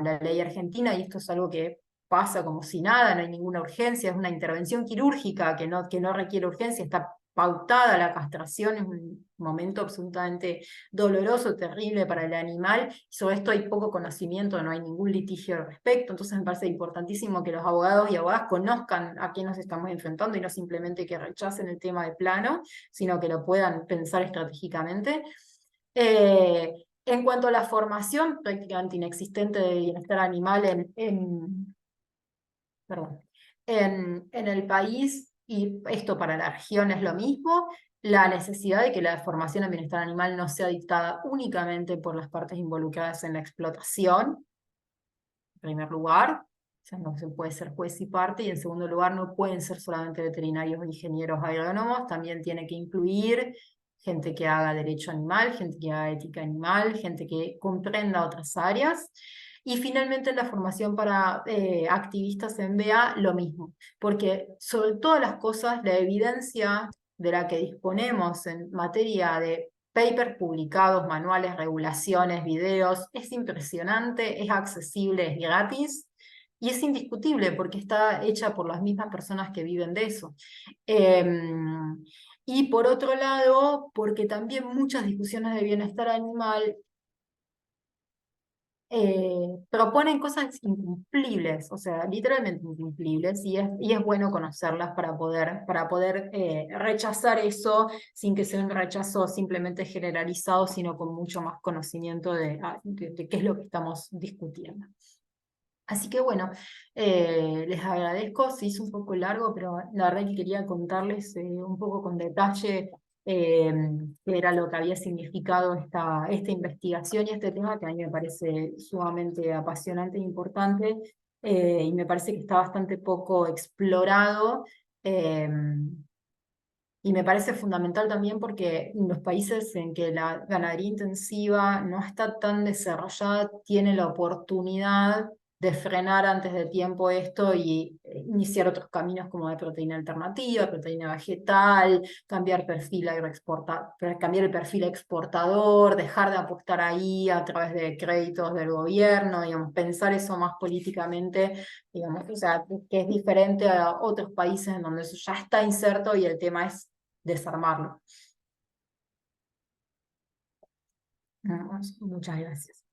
la ley argentina, y esto es algo que pasa como si nada, no hay ninguna urgencia, es una intervención quirúrgica que no requiere urgencia, está pautada la castración, es un momento absolutamente doloroso, terrible para el animal. Sobre esto hay poco conocimiento, no hay ningún litigio al respecto, entonces me parece importantísimo que los abogados y abogadas conozcan a qué nos estamos enfrentando y no simplemente que rechacen el tema de plano, sino que lo puedan pensar estratégicamente. En cuanto a la formación prácticamente inexistente de bienestar animal perdón, en el país, y esto para la región es lo mismo, la necesidad de que la formación en bienestar animal no sea dictada únicamente por las partes involucradas en la explotación, en primer lugar, o sea, no se puede ser juez y parte, y en segundo lugar, no pueden ser solamente veterinarios o ingenieros agrónomos, también tiene que incluir gente que haga derecho animal, gente que haga ética animal, gente que comprenda otras áreas. Y finalmente en la formación para activistas en BEA, lo mismo, porque sobre todas las cosas, la evidencia de la que disponemos en materia de papers publicados, manuales, regulaciones, videos, es impresionante, es accesible, es gratis y es indiscutible porque está hecha por las mismas personas que viven de eso. Y por otro lado, porque también muchas discusiones de bienestar animal proponen cosas incumplibles, o sea, literalmente incumplibles, y es bueno conocerlas para poder rechazar eso sin que sea un rechazo simplemente generalizado, sino con mucho más conocimiento de qué es lo que estamos discutiendo. Así que bueno, les agradezco, se hizo un poco largo, pero la verdad que quería contarles un poco con detalle eh, qué era lo que había significado esta investigación y este tema que a mí me parece sumamente apasionante e importante, y me parece que está bastante poco explorado. eh, y me parece fundamental también porque los países en que la ganadería intensiva no está tan desarrollada tienen la oportunidad de frenar antes de tiempo esto y iniciar otros caminos como de proteína alternativa, proteína vegetal, cambiar el perfil exportador, dejar de apostar ahí a través de créditos del gobierno, digamos, pensar eso más políticamente, digamos, o sea, que es diferente a otros países en donde eso ya está inserto y el tema es desarmarlo. Nada más. Muchas gracias.